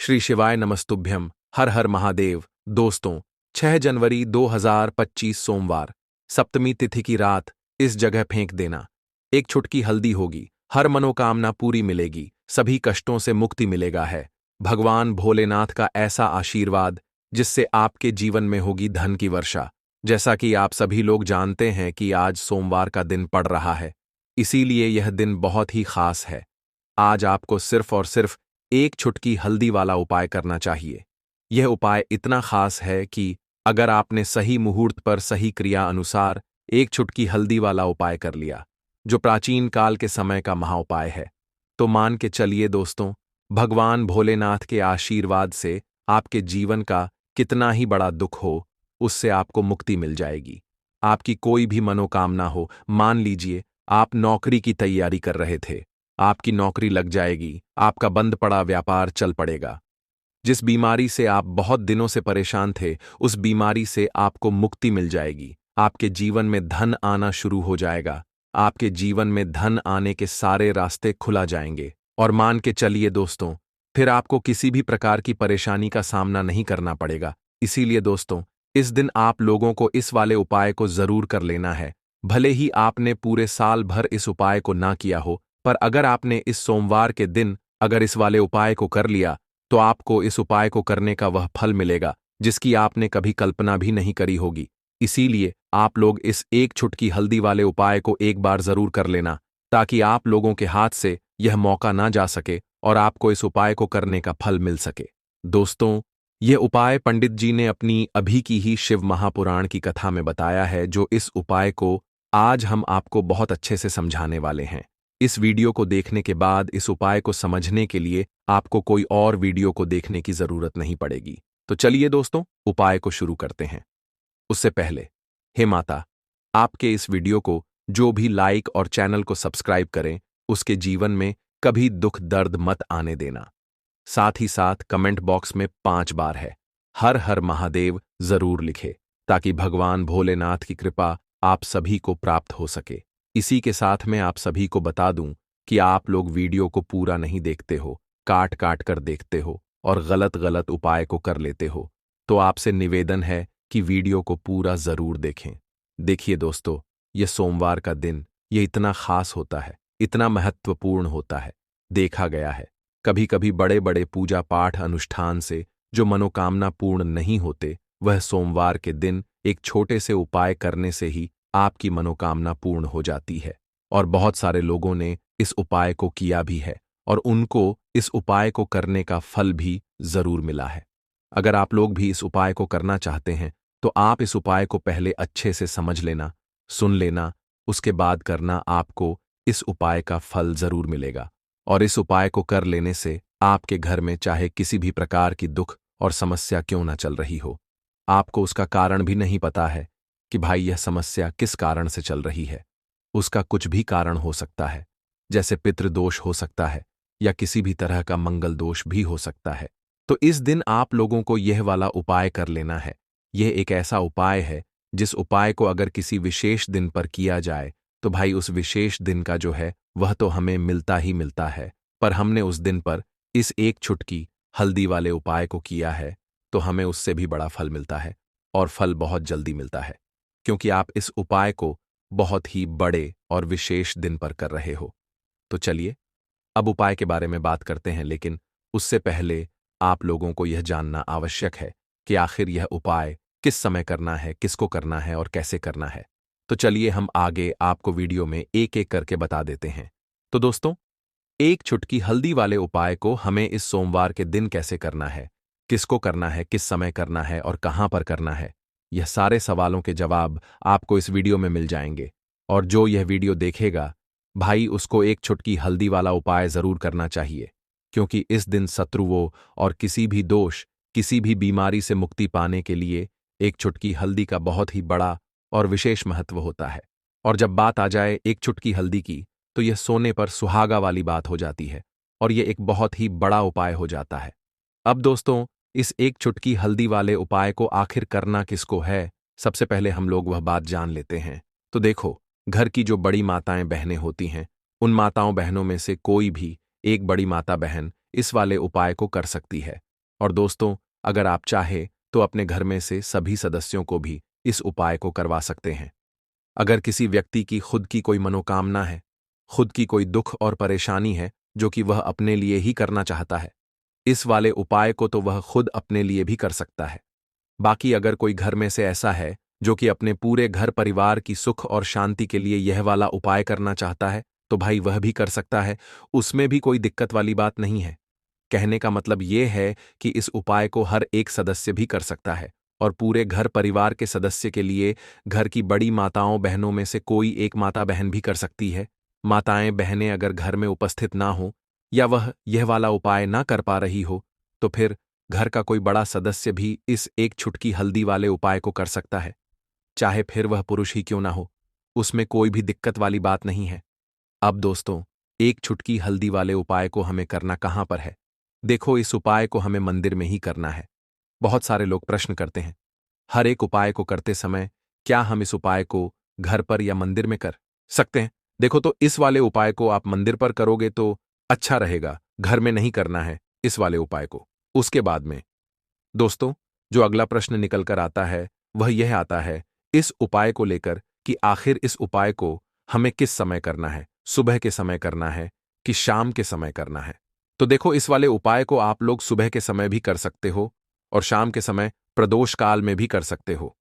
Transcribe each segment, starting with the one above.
श्री शिवाय नमस्तुभ्यम। हर हर महादेव। दोस्तों, 6 जनवरी 2025 सोमवार, सप्तमी तिथि की रात इस जगह फेंक देना। एक छुटकी हल्दी होगी, हर मनोकामना पूरी मिलेगी, सभी कष्टों से मुक्ति मिलेगा है। भगवान भोलेनाथ का ऐसा आशीर्वाद जिससे आपके जीवन में होगी धन की वर्षा। जैसा कि आप सभी लोग जानते हैं कि आज सोमवार का दिन पड़ रहा है, इसीलिए यह दिन बहुत ही खास है। आज आपको सिर्फ और सिर्फ एक छुटकी हल्दी वाला उपाय करना चाहिए। यह उपाय इतना खास है कि अगर आपने सही मुहूर्त पर सही क्रिया अनुसार एक छुटकी हल्दी वाला उपाय कर लिया, जो प्राचीन काल के समय का महाउपाय है, तो मान के चलिए दोस्तों, भगवान भोलेनाथ के आशीर्वाद से आपके जीवन का कितना ही बड़ा दुख हो, उससे आपको मुक्ति मिल जाएगी। आपकी कोई भी मनोकामना हो, मान लीजिए आप नौकरी की तैयारी कर रहे थे, आपकी नौकरी लग जाएगी, आपका बंद पड़ा व्यापार चल पड़ेगा। जिस बीमारी से आप बहुत दिनों से परेशान थे, उस बीमारी से आपको मुक्ति मिल जाएगी। आपके जीवन में धन आना शुरू हो जाएगा। आपके जीवन में धन आने के सारे रास्ते खुला जाएंगे। और मान के चलिए दोस्तों, फिर आपको किसी भी प्रकार की परेशानी का सामना नहीं करना पड़ेगा। इसीलिए दोस्तों, इस दिन आप लोगों को इस वाले उपाय को जरूर कर लेना है। भले ही आपने पूरे साल भर इस उपाय को ना किया हो, पर अगर आपने इस सोमवार के दिन अगर इस वाले उपाय को कर लिया, तो आपको इस उपाय को करने का वह फल मिलेगा जिसकी आपने कभी कल्पना भी नहीं करी होगी। इसीलिए आप लोग इस एक छुटकी हल्दी वाले उपाय को एक बार जरूर कर लेना, ताकि आप लोगों के हाथ से यह मौका ना जा सके और आपको इस उपाय को करने का फल मिल सके। दोस्तों, यह उपाय पंडित जी ने अपनी अभी की ही शिव महापुराण की कथा में बताया है, जो इस उपाय को आज हम आपको बहुत अच्छे से समझाने वाले हैं। इस वीडियो को देखने के बाद इस उपाय को समझने के लिए आपको कोई और वीडियो को देखने की जरूरत नहीं पड़ेगी। तो चलिए दोस्तों, उपाय को शुरू करते हैं। उससे पहले, हे माता, आपके इस वीडियो को जो भी लाइक और चैनल को सब्सक्राइब करें, उसके जीवन में कभी दुख दर्द मत आने देना। साथ ही साथ कमेंट बॉक्स में 5 बार है हर हर महादेव जरूर लिखे, ताकि भगवान भोलेनाथ की कृपा आप सभी को प्राप्त हो सके। इसी के साथ मैं आप सभी को बता दूं कि आप लोग वीडियो को पूरा नहीं देखते हो, काट काट कर देखते हो और गलत गलत उपाय को कर लेते हो। तो आपसे निवेदन है कि वीडियो को पूरा जरूर देखें। देखिए दोस्तों, यह सोमवार का दिन ये इतना खास होता है, इतना महत्वपूर्ण होता है। देखा गया है कभी कभी बड़े बड़े पूजा पाठ अनुष्ठान से जो मनोकामना पूर्ण नहीं होते, वह सोमवार के दिन एक छोटे से उपाय करने से ही आपकी मनोकामना पूर्ण हो जाती है। और बहुत सारे लोगों ने इस उपाय को किया भी है और उनको इस उपाय को करने का फल भी जरूर मिला है। अगर आप लोग भी इस उपाय को करना चाहते हैं, तो आप इस उपाय को पहले अच्छे से समझ लेना, सुन लेना, उसके बाद करना। आपको इस उपाय का फल जरूर मिलेगा। और इस उपाय को कर लेने से आपके घर में चाहे किसी भी प्रकार की दुख और समस्या क्यों ना चल रही हो, आपको उसका कारण भी नहीं पता है कि भाई यह समस्या किस कारण से चल रही है। उसका कुछ भी कारण हो सकता है, जैसे पितृदोष हो सकता है या किसी भी तरह का मंगल दोष भी हो सकता है। तो इस दिन आप लोगों को यह वाला उपाय कर लेना है। यह एक ऐसा उपाय है जिस उपाय को अगर किसी विशेष दिन पर किया जाए, तो भाई उस विशेष दिन का जो है वह तो हमें मिलता ही मिलता है। पर हमने उस दिन पर इस एक छुटकी हल्दी वाले उपाय को किया है, तो हमें उससे भी बड़ा फल मिलता है और फल बहुत जल्दी मिलता है, क्योंकि आप इस उपाय को बहुत ही बड़े और विशेष दिन पर कर रहे हो। तो चलिए अब उपाय के बारे में बात करते हैं, लेकिन उससे पहले आप लोगों को यह जानना आवश्यक है कि आखिर यह उपाय किस समय करना है, किसको करना है और कैसे करना है। तो चलिए हम आगे आपको वीडियो में एक एक करके बता देते हैं। तो दोस्तों, एक छुटकी हल्दी वाले उपाय को हमें इस सोमवार के दिन कैसे करना है, किसको करना है, किस समय करना है और कहां पर करना है, यह सारे सवालों के जवाब आपको इस वीडियो में मिल जाएंगे। और जो यह वीडियो देखेगा, भाई उसको एक छुटकी हल्दी वाला उपाय जरूर करना चाहिए, क्योंकि इस दिन शत्रुओं और किसी भी दोष, किसी भी बीमारी से मुक्ति पाने के लिए एक छुटकी हल्दी का बहुत ही बड़ा और विशेष महत्व होता है। और जब बात आ जाए एक छुटकी हल्दी की, तो यह सोने पर सुहागा वाली बात हो जाती है और यह एक बहुत ही बड़ा उपाय हो जाता है। अब दोस्तों, इस एक छुटकी हल्दी वाले उपाय को आखिर करना किसको है, सबसे पहले हम लोग वह बात जान लेते हैं। तो देखो, घर की जो बड़ी माताएं बहनें होती हैं, उन माताओं बहनों में से कोई भी एक बड़ी माता बहन इस वाले उपाय को कर सकती है। और दोस्तों, अगर आप चाहे तो अपने घर में से सभी सदस्यों को भी इस उपाय को करवा सकते हैं। अगर किसी व्यक्ति की खुद की कोई मनोकामना है, खुद की कोई दुख और परेशानी है जो कि वह अपने लिए ही करना चाहता है, इस वाले उपाय को तो वह खुद अपने लिए भी कर सकता है। बाकी अगर कोई घर में से ऐसा है जो कि अपने पूरे घर परिवार की सुख और शांति के लिए यह वाला उपाय करना चाहता है, तो भाई वह भी कर सकता है, उसमें भी कोई दिक्कत वाली बात नहीं है। कहने का मतलब ये है कि इस उपाय को हर एक सदस्य भी कर सकता है और पूरे घर परिवार के सदस्य के लिए घर की बड़ी माताओं बहनों में से कोई एक माता बहन भी कर सकती है। माताएं बहनें अगर घर में उपस्थित ना हो या वह यह वाला उपाय ना कर पा रही हो, तो फिर घर का कोई बड़ा सदस्य भी इस एक छुटकी हल्दी वाले उपाय को कर सकता है, चाहे फिर वह पुरुष ही क्यों ना हो। उसमें कोई भी दिक्कत वाली बात नहीं है। अब दोस्तों, एक छुटकी हल्दी वाले उपाय को हमें करना कहाँ पर है? देखो, इस उपाय को हमें मंदिर में ही करना है। बहुत सारे लोग प्रश्न करते हैं, हर एक उपाय को करते समय क्या हम इस उपाय को घर पर या मंदिर में कर सकते हैं? देखो, तो इस वाले उपाय को आप मंदिर पर करोगे तो अच्छा रहेगा, घर में नहीं करना है इस वाले उपाय को। उसके बाद में दोस्तों, जो अगला प्रश्न निकल कर आता है वह यह आता है इस उपाय को लेकर कि आखिर इस उपाय को हमें किस समय करना है, सुबह के समय करना है कि शाम के समय करना है? तो देखो, इस वाले उपाय को आप लोग सुबह के समय भी कर सकते हो और शाम के समय प्रदोष काल में भी कर सकते हो।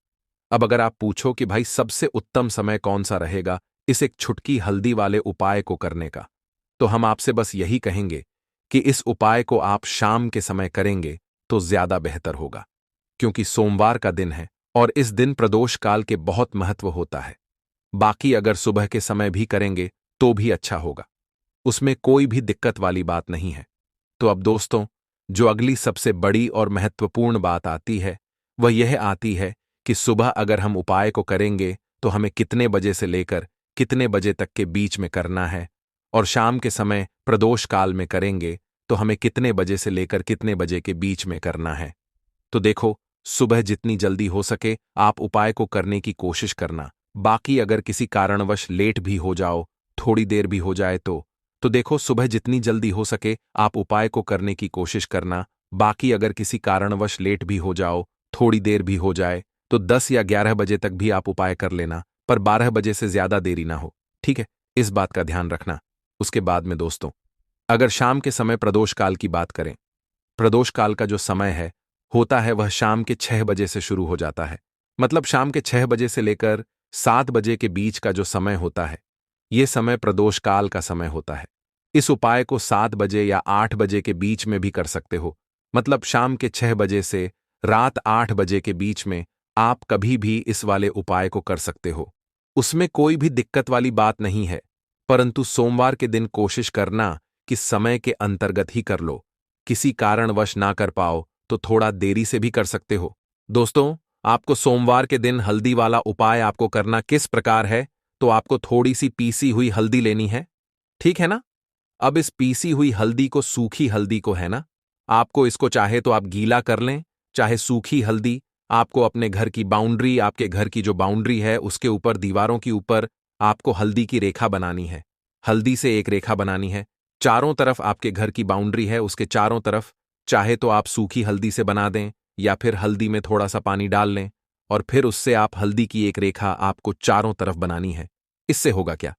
अब अगर आप पूछो कि भाई सबसे उत्तम समय कौन सा रहेगा इस एक छुटकी हल्दी वाले उपाय को करने का, तो हम आपसे बस यही कहेंगे कि इस उपाय को आप शाम के समय करेंगे तो ज्यादा बेहतर होगा, क्योंकि सोमवार का दिन है और इस दिन प्रदोष काल के बहुत महत्व होता है। बाकी अगर सुबह के समय भी करेंगे तो भी अच्छा होगा, उसमें कोई भी दिक्कत वाली बात नहीं है। तो अब दोस्तों, जो अगली सबसे बड़ी और महत्वपूर्ण बात आती है वह यह आती है कि सुबह अगर हम उपाय को करेंगे तो हमें कितने बजे से लेकर कितने बजे तक के बीच में करना है, और शाम के समय प्रदोष काल में करेंगे तो हमें कितने बजे से लेकर कितने बजे के बीच में करना है। तो देखो, सुबह जितनी जल्दी हो सके आप उपाय को करने की कोशिश करना। बाकी अगर किसी कारणवश लेट भी हो जाओ, थोड़ी देर भी हो जाए तो देखो, सुबह जितनी जल्दी हो सके आप उपाय को करने की कोशिश करना। बाकी अगर किसी कारणवश लेट भी हो जाओ, थोड़ी देर भी हो जाए, तो 10 या 11 बजे तक भी आप उपाय कर लेना, पर 12 बजे से ज्यादा देरी ना हो, ठीक है? इस बात का ध्यान रखना। उसके बाद में दोस्तों, अगर शाम के समय प्रदोष काल की बात करें, प्रदोष काल का जो समय है होता है वह शाम के 6 बजे से शुरू हो जाता है। मतलब शाम के 6 बजे से लेकर 7 बजे के बीच का जो समय होता है, यह समय प्रदोष काल का समय होता है। इस उपाय को 7 बजे या 8 बजे के बीच में भी कर सकते हो। मतलब शाम के 6 बजे से रात 8 बजे के बीच में आप कभी भी इस वाले उपाय को कर सकते हो, उसमें कोई भी दिक्कत वाली बात नहीं है। परंतु सोमवार के दिन कोशिश करना कि समय के अंतर्गत ही कर लो। किसी कारणवश ना कर पाओ तो थोड़ा देरी से भी कर सकते हो। दोस्तों, आपको सोमवार के दिन हल्दी वाला उपाय आपको करना किस प्रकार है, तो आपको थोड़ी सी पीसी हुई हल्दी लेनी है, ठीक है ना? अब इस पीसी हुई हल्दी को, सूखी हल्दी को है ना, आपको इसको चाहे तो आप गीला कर लें, चाहे सूखी हल्दी आपको अपने घर की बाउंड्री, आपके घर की जो बाउंड्री है उसके ऊपर, दीवारों के ऊपर आपको हल्दी की रेखा बनानी है। हल्दी से एक रेखा बनानी है। चारों तरफ आपके घर की बाउंड्री है, उसके चारों तरफ चाहे तो आप सूखी हल्दी से बना दें या फिर हल्दी में थोड़ा सा पानी डाल लें और फिर उससे आप हल्दी की एक रेखा आपको चारों तरफ बनानी है। इससे होगा क्या?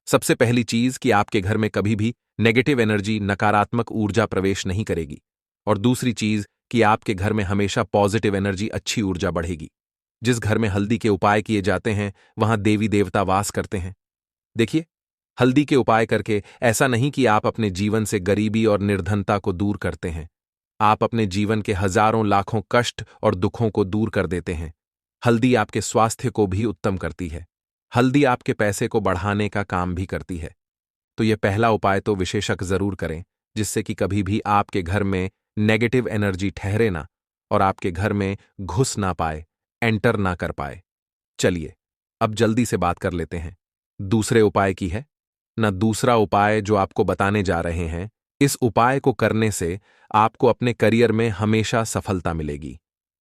सबसे पहली चीज कि आपके घर में कभी भी नेगेटिव एनर्जी, नकारात्मक ऊर्जा प्रवेश नहीं करेगी, और दूसरी चीज कि आपके घर में हमेशा पॉजिटिव एनर्जी, अच्छी ऊर्जा बढ़ेगी। जिस घर में हल्दी के उपाय किए जाते हैं वहां देवी देवता वास करते हैं। देखिए, हल्दी के उपाय करके ऐसा नहीं कि आप अपने जीवन से गरीबी और निर्धनता को दूर करते हैं, आप अपने जीवन के हजारों लाखों कष्ट और दुखों को दूर कर देते हैं। हल्दी आपके स्वास्थ्य को भी उत्तम करती है। हल्दी आपके पैसे को बढ़ाने का काम भी करती है। तो यह पहला उपाय तो विशेषक जरूर करें, जिससे कि कभी भी आपके घर में नेगेटिव एनर्जी ठहरे ना और आपके घर में घुस ना पाए, एंटर ना कर पाए। चलिए, अब जल्दी से बात कर लेते हैं दूसरे उपाय की है ना। दूसरा उपाय जो आपको बताने जा रहे हैं, इस उपाय को करने से आपको अपने करियर में हमेशा सफलता मिलेगी।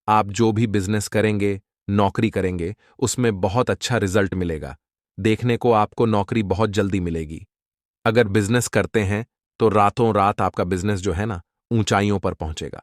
आप जो भी बिजनेस करेंगे, नौकरी करेंगे, उसमें बहुत अच्छा रिजल्ट मिलेगा। देखने को आपको नौकरी बहुत जल्दी मिलेगी। अगर बिजनेस करते हैं तो रातों रात आपका बिजनेस जो है ना, ऊंचाइयों पर पहुंचेगा।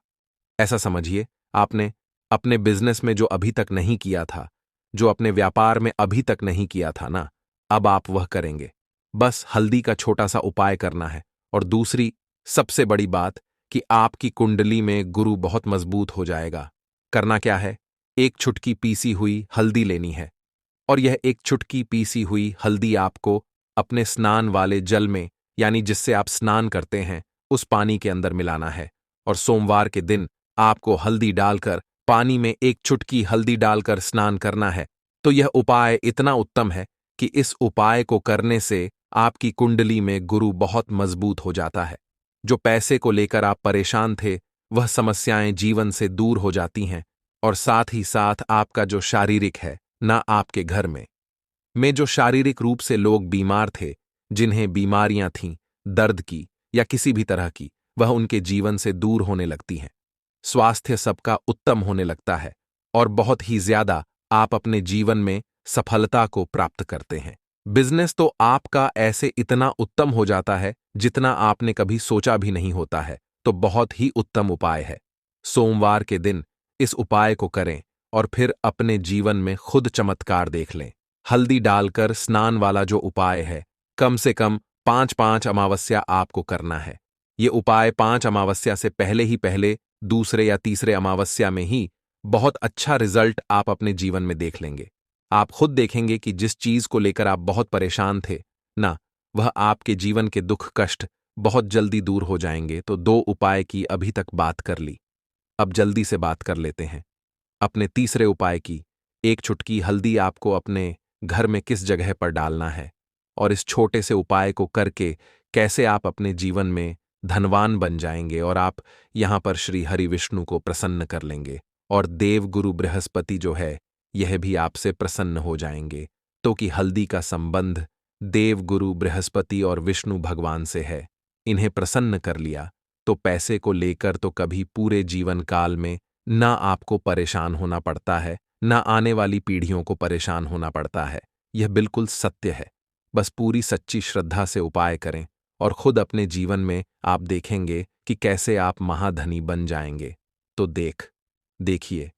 ऐसा समझिए, आपने अपने बिजनेस में जो अभी तक नहीं किया था, जो अपने व्यापार में अभी तक नहीं किया था ना, अब आप वह करेंगे। बस हल्दी का छोटा सा उपाय करना है। और दूसरी सबसे बड़ी बात कि आपकी कुंडली में गुरु बहुत मजबूत हो जाएगा। करना क्या है? एक चुटकी पीसी हुई हल्दी लेनी है, और यह एक चुटकी पीसी हुई हल्दी आपको अपने स्नान वाले जल में, यानी जिससे आप स्नान करते हैं, उस पानी के अंदर मिलाना है। और सोमवार के दिन आपको हल्दी डालकर, पानी में एक चुटकी हल्दी डालकर स्नान करना है। तो यह उपाय इतना उत्तम है कि इस उपाय को करने से आपकी कुंडली में गुरु बहुत मजबूत हो जाता है। जो पैसे को लेकर आप परेशान थे, वह समस्याएं जीवन से दूर हो जाती हैं। और साथ ही साथ आपका जो शारीरिक है ना, आपके घर में जो शारीरिक रूप से लोग बीमार थे, जिन्हें बीमारियां थीं, दर्द की या किसी भी तरह की, वह उनके जीवन से दूर होने लगती हैं। स्वास्थ्य सबका उत्तम होने लगता है और बहुत ही ज्यादा आप अपने जीवन में सफलता को प्राप्त करते हैं। बिजनेस तो आपका ऐसे इतना उत्तम हो जाता है जितना आपने कभी सोचा भी नहीं होता है। तो बहुत ही उत्तम उपाय है। सोमवार के दिन इस उपाय को करें और फिर अपने जीवन में खुद चमत्कार देख लें। हल्दी डालकर स्नान वाला जो उपाय है, कम से कम 5-5 अमावस्या आपको करना है। ये उपाय 5 अमावस्या से पहले दूसरे या तीसरे अमावस्या में ही बहुत अच्छा रिजल्ट आप अपने जीवन में देख लेंगे। आप खुद देखेंगे कि जिस चीज को लेकर आप बहुत परेशान थे ना, वह आपके जीवन के दुख कष्ट बहुत जल्दी दूर हो जाएंगे। तो 2 उपाय की अभी तक बात कर ली, अब जल्दी से बात कर लेते हैं अपने तीसरे उपाय की। एक चुटकी हल्दी आपको अपने घर में किस जगह पर डालना है, और इस छोटे से उपाय को करके कैसे आप अपने जीवन में धनवान बन जाएंगे और आप यहां पर श्री हरि विष्णु को प्रसन्न कर लेंगे। और देव गुरु बृहस्पति जो है, यह भी आपसे प्रसन्न हो जाएंगे। तो कि हल्दी का संबंध देव गुरु बृहस्पति और विष्णु भगवान से है। इन्हें प्रसन्न कर लिया तो पैसे को लेकर तो कभी पूरे जीवन काल में ना आपको परेशान होना पड़ता है, ना आने वाली पीढ़ियों को परेशान होना पड़ता है। यह बिल्कुल सत्य है। बस पूरी सच्ची श्रद्धा से उपाय करें और खुद अपने जीवन में आप देखेंगे कि कैसे आप महाधनी बन जाएंगे। तो देखिए,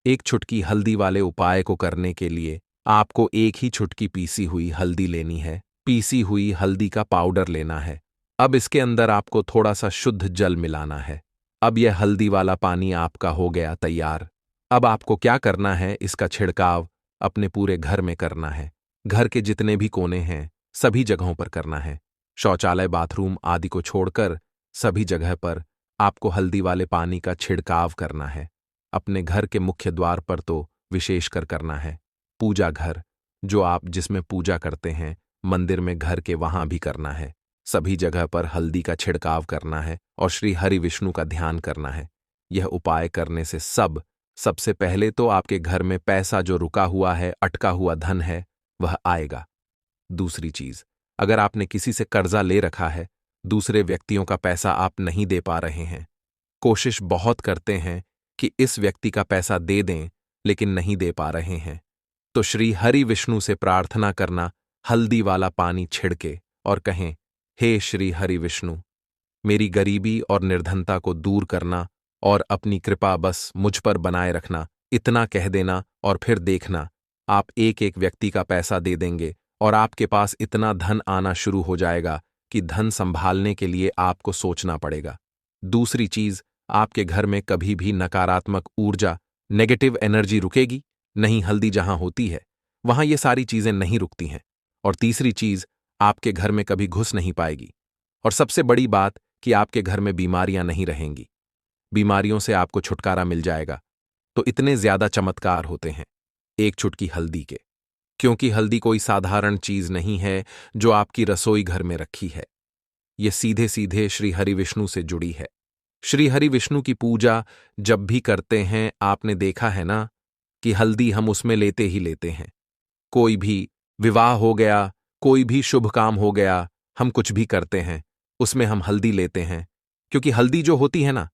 एक चुटकी हल्दी वाले उपाय को करने के लिए आपको एक ही चुटकी पीसी हुई हल्दी लेनी है। पीसी हुई हल्दी का पाउडर लेना है। अब इसके अंदर आपको थोड़ा सा शुद्ध जल मिलाना है। अब यह हल्दी वाला पानी आपका हो गया तैयार। अब आपको क्या करना है, इसका छिड़काव अपने पूरे घर में करना है। घर के जितने भी कोने हैं, सभी जगहों पर करना है। शौचालय, बाथरूम आदि को छोड़कर सभी जगह पर आपको हल्दी वाले पानी का छिड़काव करना है। अपने घर के मुख्य द्वार पर तो विशेषकर करना है। पूजा घर, जो आप जिसमें पूजा करते हैं, मंदिर में, घर के, वहां भी करना है। सभी जगह पर हल्दी का छिड़काव करना है और श्री हरि विष्णु का ध्यान करना है। यह उपाय करने से सबसे पहले तो आपके घर में पैसा जो रुका हुआ है, अटका हुआ धन है, वह आएगा। दूसरी चीज, अगर आपने किसी से कर्जा ले रखा है, दूसरे व्यक्तियों का पैसा आप नहीं दे पा रहे हैं, कोशिश बहुत करते हैं कि इस व्यक्ति का पैसा दे दें, लेकिन नहीं दे पा रहे हैं, तो श्री हरि विष्णु से प्रार्थना करना, हल्दी वाला पानी छिड़के और कहें, हे श्री हरि विष्णु, मेरी गरीबी और निर्धनता को दूर करना और अपनी कृपा बस मुझ पर बनाए रखना। इतना कह देना और फिर देखना, आप एक एक व्यक्ति का पैसा दे देंगे और आपके पास इतना धन आना शुरू हो जाएगा कि धन संभालने के लिए आपको सोचना पड़ेगा। दूसरी चीज, आपके घर में कभी भी नकारात्मक ऊर्जा, नेगेटिव एनर्जी रुकेगी नहीं। हल्दी जहां होती है, वहां ये सारी चीजें नहीं रुकती हैं। और तीसरी चीज, आपके घर में कभी घुस नहीं पाएगी। और सबसे बड़ी बात कि आपके घर में बीमारियां नहीं रहेंगी। बीमारियों से आपको छुटकारा मिल जाएगा। तो इतने ज्यादा चमत्कार होते हैं एक चुटकी हल्दी के, क्योंकि हल्दी कोई साधारण चीज नहीं है जो आपकी रसोई घर में रखी है। यह सीधे सीधे श्री हरि विष्णु से जुड़ी है। श्री हरि विष्णु की पूजा जब भी करते हैं, आपने देखा है ना कि हल्दी हम उसमें लेते ही लेते हैं। कोई भी विवाह हो गया, कोई भी शुभ काम हो गया, हम कुछ भी करते हैं, उसमें हम हल्दी लेते हैं। क्योंकि हल्दी जो होती है ना,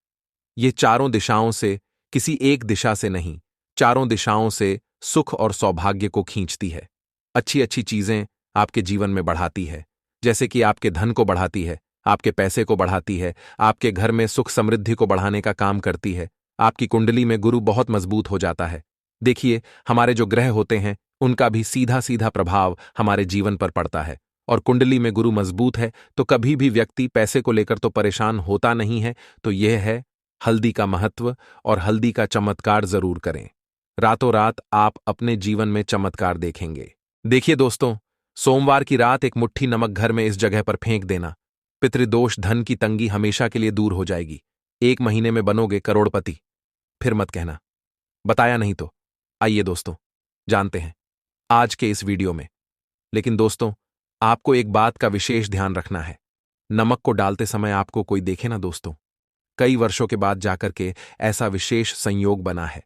ये चारों दिशाओं से, किसी एक दिशा से नहीं, चारों दिशाओं से सुख और सौभाग्य को खींचती है। अच्छी अच्छी चीजें आपके जीवन में बढ़ाती है, जैसे कि आपके धन को बढ़ाती है, आपके पैसे को बढ़ाती है, आपके घर में सुख समृद्धि को बढ़ाने का काम करती है। आपकी कुंडली में गुरु बहुत मजबूत हो जाता है। देखिए, हमारे जो ग्रह होते हैं उनका भी सीधा सीधा प्रभाव हमारे जीवन पर पड़ता है, और कुंडली में गुरु मजबूत है तो कभी भी व्यक्ति पैसे को लेकर तो परेशान होता नहीं है। तो यह है हल्दी का महत्व, और हल्दी का चमत्कार जरूर करें। रातों रात आप अपने जीवन में चमत्कार देखेंगे। देखिए दोस्तों, सोमवार की रात एक मुट्ठी नमक घर में इस जगह पर फेंक देना। पितृदोष, धन की तंगी हमेशा के लिए दूर हो जाएगी। 1 महीने में बनोगे करोड़पति। फिर मत कहना बताया नहीं तो। आइए दोस्तों, जानते हैं आज के इस वीडियो में। लेकिन दोस्तों, आपको एक बात का विशेष ध्यान रखना है। नमक को डालते समय आपको कोई देखे ना दोस्तों। कई वर्षों के बाद जाकर के ऐसा विशेष संयोग बना है।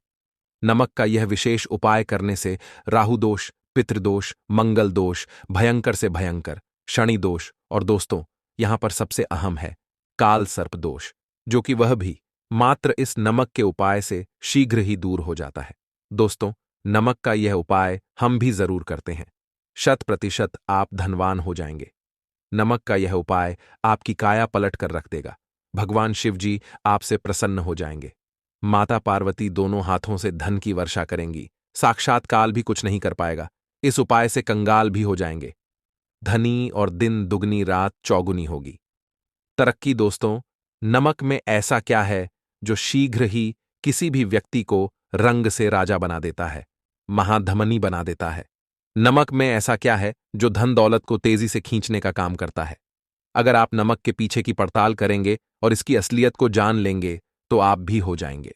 नमक का यह विशेष उपाय करने से राहु दोष, पितृदोष, मंगल दोष, भयंकर से भयंकर शनि दोष, और दोस्तों यहां पर सबसे अहम है काल सर्प दोष, जो कि वह भी मात्र इस नमक के उपाय से शीघ्र ही दूर हो जाता है। दोस्तों, नमक का यह उपाय हम भी जरूर करते हैं। 100% आप धनवान हो जाएंगे। नमक का यह उपाय आपकी काया पलट कर रख देगा। भगवान शिव जी आपसे प्रसन्न हो जाएंगे। माता पार्वती दोनों हाथों से धन की वर्षा करेंगी। साक्षात काल भी कुछ नहीं कर पाएगा। इस उपाय से कंगाल भी हो जाएंगे। धनी और दिन दुगनी रात चौगुनी होगी। तरक्की दोस्तों, नमक में ऐसा क्या है जो शीघ्र ही किसी भी व्यक्ति को रंग से राजा बना देता है, महाधमनी बना देता है। नमक में ऐसा क्या है जो धन दौलत को तेजी से खींचने का काम करता है। अगर आप नमक के पीछे की पड़ताल करेंगे और इसकी असलियत को जान लेंगे तो आप भी हो जाएंगे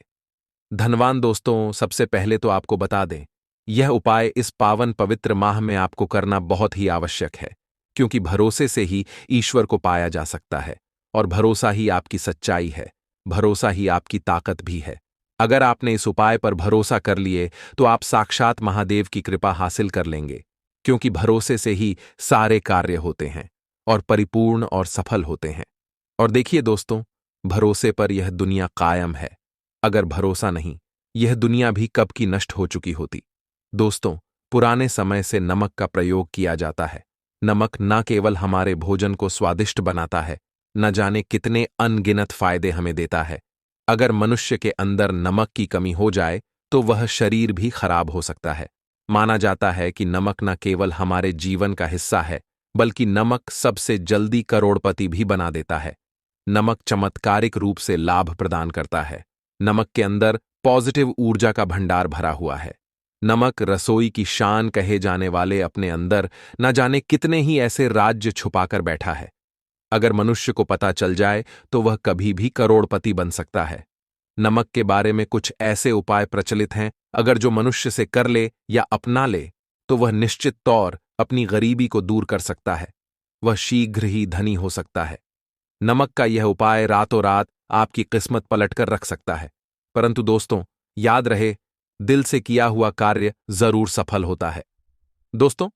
धनवान। दोस्तों, सबसे पहले तो आपको बता दें, यह उपाय इस पावन पवित्र माह में आपको करना बहुत ही आवश्यक है, क्योंकि भरोसे से ही ईश्वर को पाया जा सकता है, और भरोसा ही आपकी सच्चाई है, भरोसा ही आपकी ताकत भी है। अगर आपने इस उपाय पर भरोसा कर लिए तो आप साक्षात महादेव की कृपा हासिल कर लेंगे, क्योंकि भरोसे से ही सारे कार्य होते हैं और परिपूर्ण और सफल होते हैं। और देखिए दोस्तों, भरोसे पर यह दुनिया कायम है। अगर भरोसा नहीं, यह दुनिया भी कब की नष्ट हो चुकी होती। दोस्तों, पुराने समय से नमक का प्रयोग किया जाता है। नमक न केवल हमारे भोजन को स्वादिष्ट बनाता है, न जाने कितने अनगिनत फायदे हमें देता है। अगर मनुष्य के अंदर नमक की कमी हो जाए तो वह शरीर भी खराब हो सकता है। माना जाता है कि नमक न केवल हमारे जीवन का हिस्सा है, बल्कि नमक सबसे जल्दी करोड़पति भी बना देता है। नमक चमत्कारिक रूप से लाभ प्रदान करता है। नमक के अंदर पॉजिटिव ऊर्जा का भंडार भरा हुआ है। नमक रसोई की शान कहे जाने वाले अपने अंदर न जाने कितने ही ऐसे राज्य छुपाकर बैठा है। अगर मनुष्य को पता चल जाए तो वह कभी भी करोड़पति बन सकता है। नमक के बारे में कुछ ऐसे उपाय प्रचलित हैं, अगर जो मनुष्य से कर ले या अपना ले तो वह निश्चित तौर अपनी गरीबी को दूर कर सकता है। वह शीघ्र ही धनी हो सकता है। नमक का यह उपाय रातों रात आपकी किस्मत पलटकर रख सकता है। परंतु दोस्तों, याद रहे, दिल से किया हुआ कार्य जरूर सफल होता है। दोस्तों,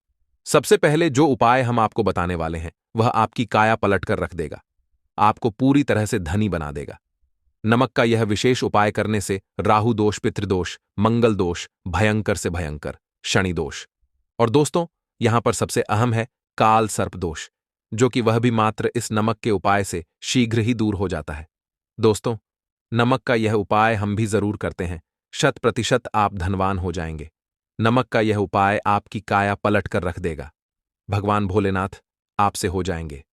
सबसे पहले जो उपाय हम आपको बताने वाले हैं वह आपकी काया पलटकर रख देगा, आपको पूरी तरह से धनी बना देगा। नमक का यह विशेष उपाय करने से राहु दोष, पितृदोष, मंगल दोष, भयंकर से भयंकर शनि दोष, और दोस्तों यहां पर सबसे अहम है काल सर्प दोष, जो कि वह भी मात्र इस नमक के उपाय से शीघ्र ही दूर हो जाता है। दोस्तों, नमक का यह उपाय हम भी जरूर करते हैं। 100% आप धनवान हो जाएंगे। नमक का यह उपाय आपकी काया पलट कर रख देगा। भगवान भोलेनाथ आपसे हो जाएंगे।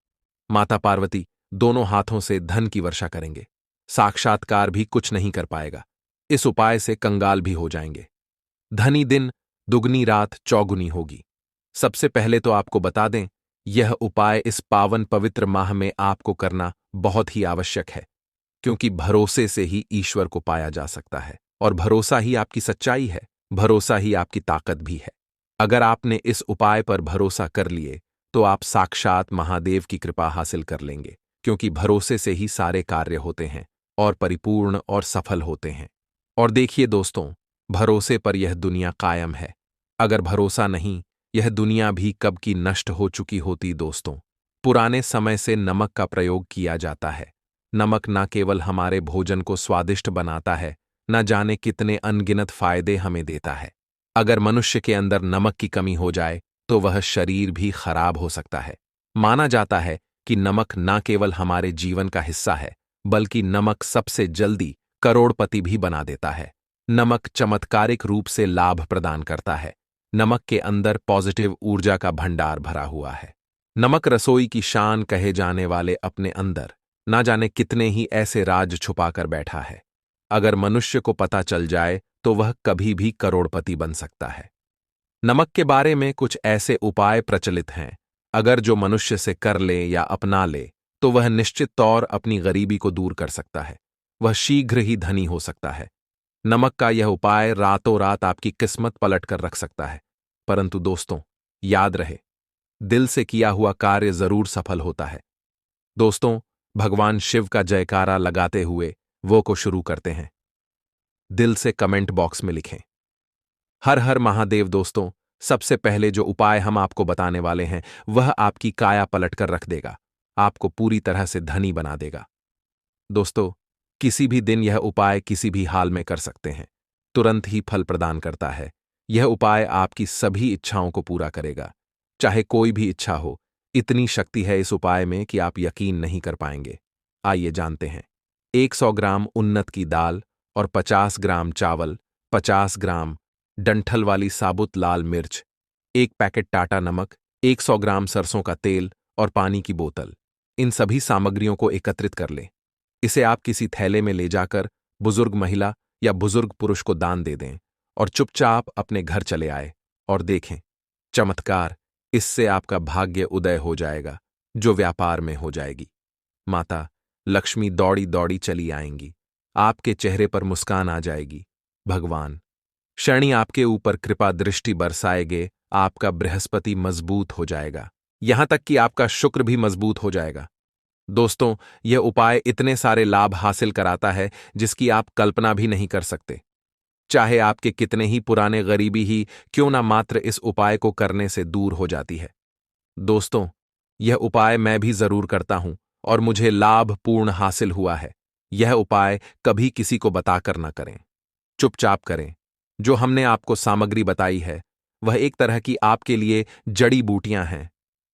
माता पार्वती दोनों हाथों से धन की वर्षा करेंगे। साक्षात्कार भी कुछ नहीं कर पाएगा। इस उपाय से कंगाल भी हो जाएंगे। धनी दिन दुगनी रात चौगुनी होगी। सबसे पहले तो आपको बता दें, यह उपाय इस पावन पवित्र माह में आपको करना बहुत ही आवश्यक है, क्योंकि भरोसे से ही ईश्वर को पाया जा सकता है, और भरोसा ही आपकी सच्चाई है, भरोसा ही आपकी ताकत भी है। अगर आपने इस उपाय पर भरोसा कर लिए तो आप साक्षात महादेव की कृपा हासिल कर लेंगे, क्योंकि भरोसे से ही सारे कार्य होते हैं और परिपूर्ण और सफल होते हैं। और देखिए दोस्तों, भरोसे पर यह दुनिया कायम है। अगर भरोसा नहीं, यह दुनिया भी कब की नष्ट हो चुकी होती। दोस्तों, पुराने समय से नमक का प्रयोग किया जाता है। नमक न केवल हमारे भोजन को स्वादिष्ट बनाता है, न जाने कितने अनगिनत फायदे हमें देता है। अगर मनुष्य के अंदर नमक की कमी हो जाए तो वह शरीर भी खराब हो सकता है। माना जाता है कि नमक न केवल हमारे जीवन का हिस्सा है, बल्कि नमक सबसे जल्दी करोड़पति भी बना देता है। नमक चमत्कारिक रूप से लाभ प्रदान करता है। नमक के अंदर पॉजिटिव ऊर्जा का भंडार भरा हुआ है। नमक रसोई की शान कहे जाने वाले अपने अंदर ना जाने कितने ही ऐसे राज छुपाकर बैठा है। अगर मनुष्य को पता चल जाए तो वह कभी भी करोड़पति बन सकता है। नमक के बारे में कुछ ऐसे उपाय प्रचलित हैं, अगर जो मनुष्य से कर ले या अपना ले तो वह निश्चित तौर अपनी गरीबी को दूर कर सकता है। वह शीघ्र ही धनी हो सकता है। नमक का यह उपाय रातों रात आपकी किस्मत पलट कर रख सकता है। परंतु दोस्तों, याद रहे, दिल से किया हुआ कार्य जरूर सफल होता है। दोस्तों, भगवान शिव का जयकारा लगाते हुए वो को शुरू करते हैं। दिल से कमेंट बॉक्स में लिखें, हर हर महादेव। दोस्तों, सबसे पहले जो उपाय हम आपको बताने वाले हैं वह आपकी काया पलट कर रख देगा, आपको पूरी तरह से धनी बना देगा। दोस्तों, किसी भी दिन यह उपाय किसी भी हाल में कर सकते हैं, तुरंत ही फल प्रदान करता है। यह उपाय आपकी सभी इच्छाओं को पूरा करेगा, चाहे कोई भी इच्छा हो। इतनी शक्ति है इस उपाय में कि आप यकीन नहीं कर पाएंगे। आइए जानते हैं। 100 ग्राम उन्नत की दाल और 50 ग्राम चावल, 50 ग्राम डंठल वाली साबुत लाल मिर्च, 1 पैकेट टाटा नमक, 100 ग्राम सरसों का तेल और पानी की बोतल। इन सभी सामग्रियों को एकत्रित कर लें। इसे आप किसी थैले में ले जाकर बुजुर्ग महिला या बुजुर्ग पुरुष को दान दे दें और चुपचाप अपने घर चले आए और देखें चमत्कार। इससे आपका भाग्य उदय हो जाएगा, जो व्यापार में हो जाएगी। माता लक्ष्मी दौड़ी दौड़ी चली आएंगी, आपके चेहरे पर मुस्कान आ जाएगी। भगवान शनि आपके ऊपर कृपा दृष्टि बरसाएंगे, आपका बृहस्पति मजबूत हो जाएगा, यहां तक कि आपका शुक्र भी मजबूत हो जाएगा। दोस्तों, यह उपाय इतने सारे लाभ हासिल कराता है जिसकी आप कल्पना भी नहीं कर सकते। चाहे आपके कितने ही पुराने गरीबी ही क्यों ना, मात्र इस उपाय को करने से दूर हो जाती है। दोस्तों, यह उपाय मैं भी जरूर करता हूं और मुझे लाभ पूर्ण हासिल हुआ है। यह उपाय कभी किसी को बताकर ना करें, चुपचाप करें। जो हमने आपको सामग्री बताई है वह एक तरह की आपके लिए जड़ी बूटियां हैं।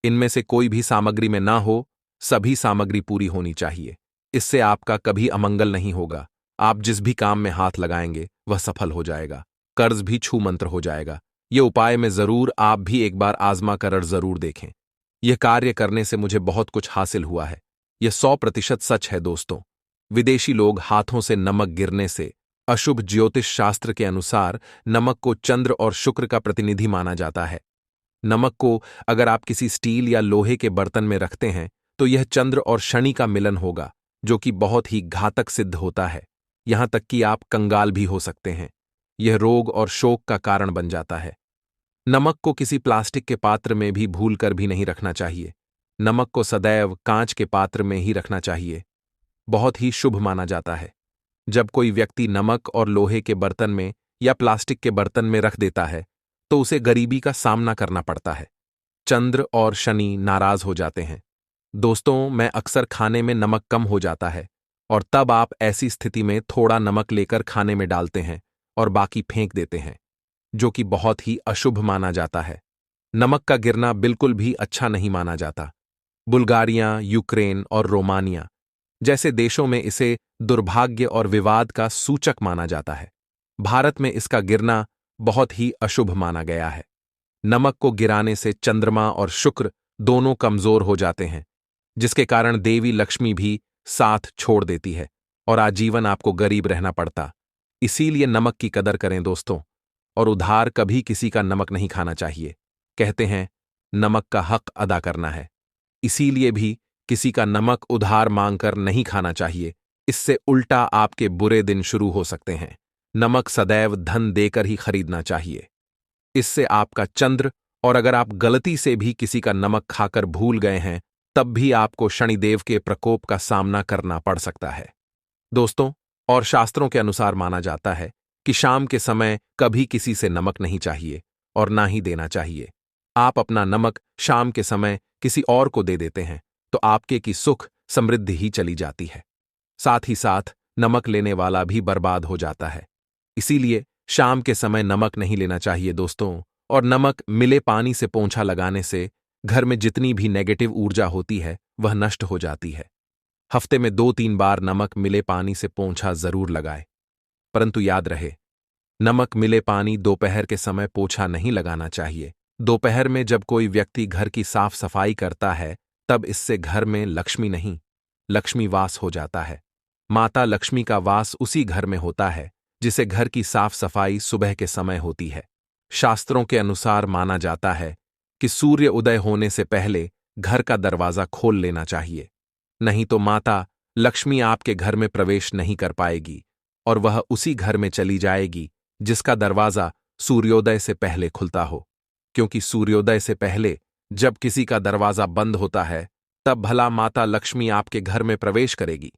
इनमें से कोई भी सामग्री में ना हो, सभी सामग्री पूरी होनी चाहिए। इससे आपका कभी अमंगल नहीं होगा। आप जिस भी काम में हाथ लगाएंगे वह सफल हो जाएगा, कर्ज भी छू मंत्र हो जाएगा। यह उपाय में जरूर आप भी एक बार आजमा कर जरूर देखें। यह कार्य करने से मुझे बहुत कुछ हासिल हुआ है। यह 100% सच है। दोस्तों, विदेशी लोग हाथों से नमक गिरने से अशुभ ज्योतिष शास्त्र के अनुसार नमक को चंद्र और शुक्र का प्रतिनिधि माना जाता है। नमक को अगर आप किसी स्टील या लोहे के बर्तन में रखते हैं तो यह चंद्र और शनि का मिलन होगा, जो कि बहुत ही घातक सिद्ध होता है। यहां तक कि आप कंगाल भी हो सकते हैं। यह रोग और शोक का कारण बन जाता है। नमक को किसी प्लास्टिक के पात्र में भी भूलकर भी नहीं रखना चाहिए। नमक को सदैव कांच के पात्र में ही रखना चाहिए। बहुत ही शुभ माना जाता है। जब कोई व्यक्ति नमक और लोहे के बर्तन में या प्लास्टिक के बर्तन में रख देता है तो उसे गरीबी का सामना करना पड़ता है। चंद्र और शनि नाराज हो जाते हैं। दोस्तों, मैं अक्सर खाने में नमक कम हो जाता है और तब आप ऐसी स्थिति में थोड़ा नमक लेकर खाने में डालते हैं और बाकी फेंक देते हैं, जो कि बहुत ही अशुभ माना जाता है। नमक का गिरना बिल्कुल भी अच्छा नहीं माना जाता। बुल्गारिया, यूक्रेन और रोमानिया जैसे देशों में इसे दुर्भाग्य और विवाद का सूचक माना जाता है। भारत में इसका गिरना बहुत ही अशुभ माना गया है। नमक को गिराने से चंद्रमा और शुक्र दोनों कमजोर हो जाते हैं, जिसके कारण देवी लक्ष्मी भी साथ छोड़ देती है और आजीवन आपको गरीब रहना पड़ता। इसीलिए नमक की कदर करें दोस्तों, और उधार कभी किसी का नमक नहीं खाना चाहिए। कहते हैं नमक का हक अदा करना है, इसीलिए भी किसी का नमक उधार मांगकर नहीं खाना चाहिए। इससे उल्टा आपके बुरे दिन शुरू हो सकते हैं। नमक सदैव धन देकर ही खरीदना चाहिए। इससे आपका चंद्र, और अगर आप गलती से भी किसी का नमक खाकर भूल गए हैं तब भी आपको शनिदेव के प्रकोप का सामना करना पड़ सकता है। दोस्तों, और शास्त्रों के अनुसार माना जाता है कि शाम के समय कभी किसी से नमक नहीं चाहिए और ना ही देना चाहिए। आप अपना नमक शाम के समय किसी और को दे देते हैं तो आपके की सुख समृद्धि ही चली जाती है। साथ ही साथ नमक लेने वाला भी बर्बाद हो जाता है। इसीलिए शाम के समय नमक नहीं लेना चाहिए दोस्तों। और नमक मिले पानी से पोंछा लगाने से घर में जितनी भी नेगेटिव ऊर्जा होती है वह नष्ट हो जाती है। हफ्ते में 2-3 बार नमक मिले पानी से पोंछा जरूर लगाए। परंतु याद रहे, नमक मिले पानी दोपहर के समय पोछा नहीं लगाना चाहिए। दोपहर में जब कोई व्यक्ति घर की साफ सफाई करता है, तब इससे घर में लक्ष्मी नहीं, लक्ष्मी वास हो जाता है। माता लक्ष्मी का वास उसी घर में होता है जिसे घर की साफ सफाई सुबह के समय होती है। शास्त्रों के अनुसार माना जाता है कि सूर्य उदय होने से पहले घर का दरवाजा खोल लेना चाहिए, नहीं तो माता लक्ष्मी आपके घर में प्रवेश नहीं कर पाएगी और वह उसी घर में चली जाएगी जिसका दरवाजा सूर्योदय से पहले खुलता हो। क्योंकि सूर्योदय से पहले जब किसी का दरवाजा बंद होता है, तब भला माता लक्ष्मी आपके घर में प्रवेश करेगी।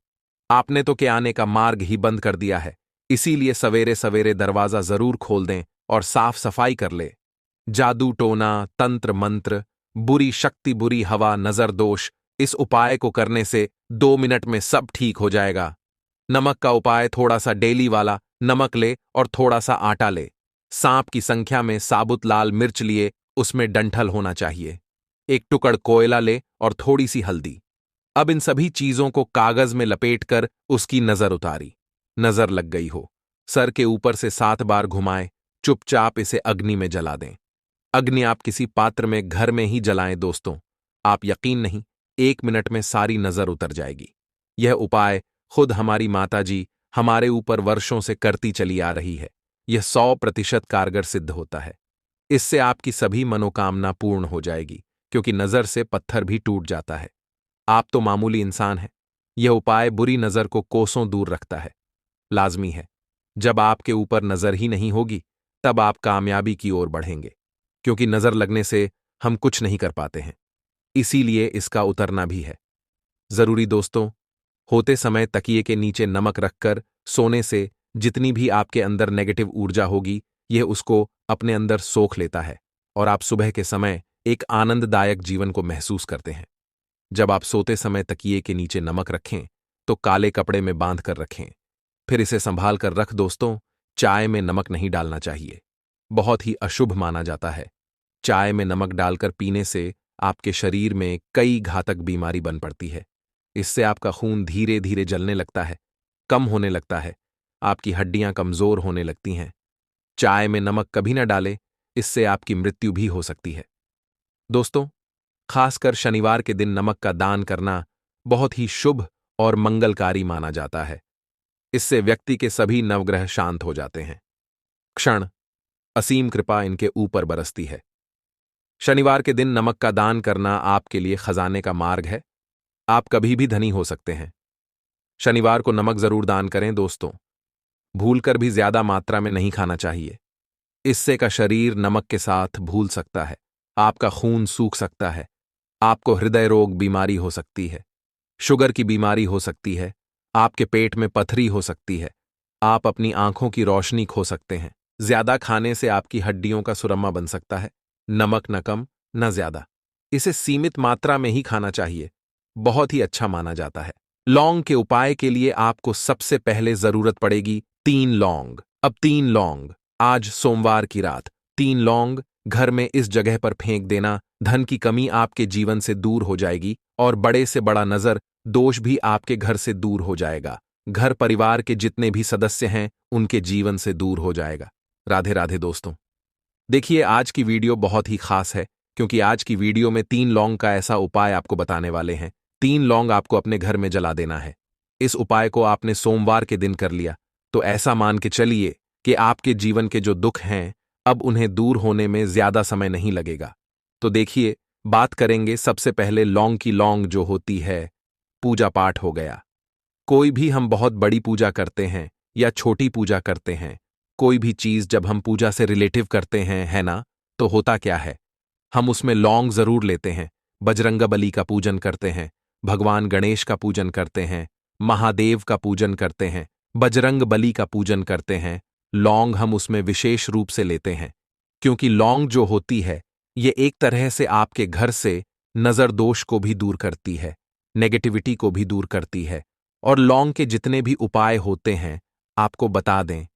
आपने तो के आने का मार्ग ही बंद कर दिया है। इसीलिए सवेरे सवेरे दरवाजा जरूर खोल दें और साफ सफाई कर ले। जादू टोना, तंत्र मंत्र, बुरी शक्ति, बुरी हवा, नजर दोष, इस उपाय को करने से 2 मिनट में सब ठीक हो जाएगा। नमक का उपाय, थोड़ा सा डेली वाला नमक ले और थोड़ा सा आटा ले। सांप की संख्या में साबुत लाल मिर्च लिए, उसमें डंठल होना चाहिए। एक टुकड़ कोयला ले और थोड़ी सी हल्दी। अब इन सभी चीजों को कागज में लपेटकर उसकी नजर उतारी। नजर लग गई हो, सर के ऊपर से 7 बार घुमाएं, चुपचाप इसे अग्नि में जला दें। अग्नि आप किसी पात्र में घर में ही जलाएं दोस्तों। आप यकीन नहीं, 1 मिनट में सारी नजर उतर जाएगी। यह उपाय खुद हमारी माताजी हमारे ऊपर वर्षों से करती चली आ रही है। यह 100% कारगर सिद्ध होता है। इससे आपकी सभी मनोकामना पूर्ण हो जाएगी, क्योंकि नजर से पत्थर भी टूट जाता है। आप तो मामूली इंसान हैं। यह उपाय बुरी नजर को कोसों दूर रखता है। लाजमी है, जब आपके ऊपर नजर ही नहीं होगी, तब आप कामयाबी की ओर बढ़ेंगे। क्योंकि नजर लगने से हम कुछ नहीं कर पाते हैं, इसीलिए इसका उतरना भी है जरूरी दोस्तों। होते समय तकिए के नीचे नमक रखकर सोने से जितनी भी आपके अंदर नेगेटिव ऊर्जा होगी, यह उसको अपने अंदर सोख लेता है और आप सुबह के समय एक आनंददायक जीवन को महसूस करते हैं। जब आप सोते समय तकिए के नीचे नमक रखें तो काले कपड़े में बांध कर रखें, फिर इसे संभाल कर रख दोस्तों। चाय में नमक नहीं डालना चाहिए, बहुत ही अशुभ माना जाता है। चाय में नमक डालकर पीने से आपके शरीर में कई घातक बीमारी बन पड़ती है। इससे आपका खून धीरे धीरे जलने लगता है, कम होने लगता है, आपकी हड्डियां कमजोर होने लगती हैं। चाय में नमक कभी न डालें, इससे आपकी मृत्यु भी हो सकती है दोस्तों। खासकर शनिवार के दिन नमक का दान करना बहुत ही शुभ और मंगलकारी माना जाता है। इससे व्यक्ति के सभी नवग्रह शांत हो जाते हैं। क्षण असीम कृपा इनके ऊपर बरसती है। शनिवार के दिन नमक का दान करना आपके लिए खजाने का मार्ग है। आप कभी भी धनी हो सकते हैं। शनिवार को नमक जरूर दान करें दोस्तों। भूलकर भी ज्यादा मात्रा में नहीं खाना चाहिए। इससे का शरीर नमक के साथ भूल सकता है, आपका खून सूख सकता है, आपको हृदय रोग बीमारी हो सकती है, शुगर की बीमारी हो सकती है, आपके पेट में पथरी हो सकती है, आप अपनी आंखों की रोशनी खो सकते हैं। ज्यादा खाने से आपकी हड्डियों का सुरमा बन सकता है। नमक न कम न ज्यादा, इसे सीमित मात्रा में ही खाना चाहिए, बहुत ही अच्छा माना जाता है। लौंग के उपाय के लिए आपको सबसे पहले जरूरत पड़ेगी 3 लौंग। अब 3 लौंग, आज सोमवार की रात 3 लौंग घर में इस जगह पर फेंक देना। धन की कमी आपके जीवन से दूर हो जाएगी और बड़े से बड़ा नजर दोष भी आपके घर से दूर हो जाएगा। घर परिवार के जितने भी सदस्य हैं उनके जीवन से दूर हो जाएगा। राधे राधे दोस्तों। देखिए, आज की वीडियो बहुत ही खास है, क्योंकि आज की वीडियो में 3 लौंग का ऐसा उपाय आपको बताने वाले हैं। 3 लौंग आपको अपने घर में जला देना है। इस उपाय को आपने सोमवार के दिन कर लिया तो ऐसा मान के चलिए कि आपके जीवन के जो दुख हैं, अब उन्हें दूर होने में ज्यादा समय नहीं लगेगा। तो देखिए, बात करेंगे सबसे पहले लौंग की। लौंग जो होती है, पूजा पाठ हो गया। कोई भी हम बहुत बड़ी पूजा करते हैं या छोटी पूजा करते हैं, कोई भी चीज जब हम पूजा से रिलेटिव करते हैं, है ना, तो होता क्या है, हम उसमें लौंग जरूर लेते हैं। बजरंगबली का पूजन करते हैं, भगवान गणेश का पूजन करते हैं, महादेव का पूजन करते हैं, बजरंग बली का पूजन करते हैं। लौंग हम उसमें विशेष रूप से लेते हैं, क्योंकि लौंग जो होती है, ये एक तरह से आपके घर से नजर दोष को भी दूर करती है, नेगेटिविटी को भी दूर करती है। और लौंग के जितने भी उपाय होते हैं, आपको बता दें,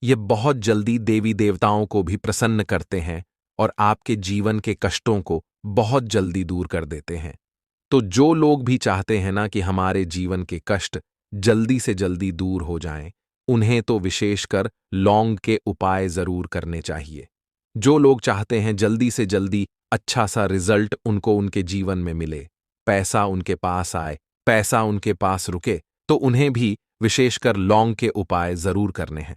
ये बहुत जल्दी देवी देवताओं को भी प्रसन्न करते हैं और आपके जीवन के कष्टों को बहुत जल्दी दूर कर देते हैं। तो जो लोग भी चाहते हैं ना कि हमारे जीवन के कष्ट जल्दी से जल्दी दूर हो जाएं, उन्हें तो विशेषकर लौंग के उपाय जरूर करने चाहिए। जो लोग चाहते हैं जल्दी से जल्दी अच्छा सा रिजल्ट उनको उनके जीवन में मिले, पैसा उनके पास आए, पैसा उनके पास रुके, तो उन्हें भी विशेषकर लौंग के उपाय जरूर करने हैं।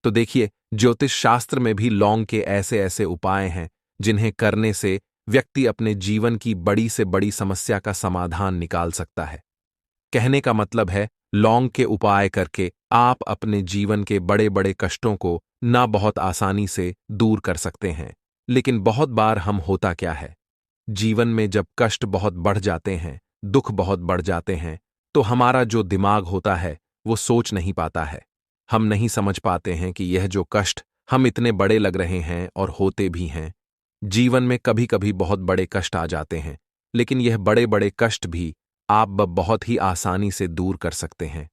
तो देखिए, ज्योतिष शास्त्र में भी लौंग के ऐसे ऐसे उपाय हैं जिन्हें करने से व्यक्ति अपने जीवन की बड़ी से बड़ी समस्या का समाधान निकाल सकता है। कहने का मतलब है, लौंग के उपाय करके आप अपने जीवन के बड़े बड़े कष्टों को ना बहुत आसानी से दूर कर सकते हैं। लेकिन बहुत बार हम होता क्या है, जीवन में जब कष्ट बहुत बढ़ जाते हैं, दुख बहुत बढ़ जाते हैं, तो हमारा जो दिमाग होता है वो सोच नहीं पाता है। हम नहीं समझ पाते हैं कि यह जो कष्ट हम इतने बड़े लग रहे हैं और होते भी हैं। जीवन में कभी कभी बहुत बड़े कष्ट आ जाते हैं, लेकिन यह बड़े बड़े कष्ट भी आप बहुत ही आसानी से दूर कर सकते हैं।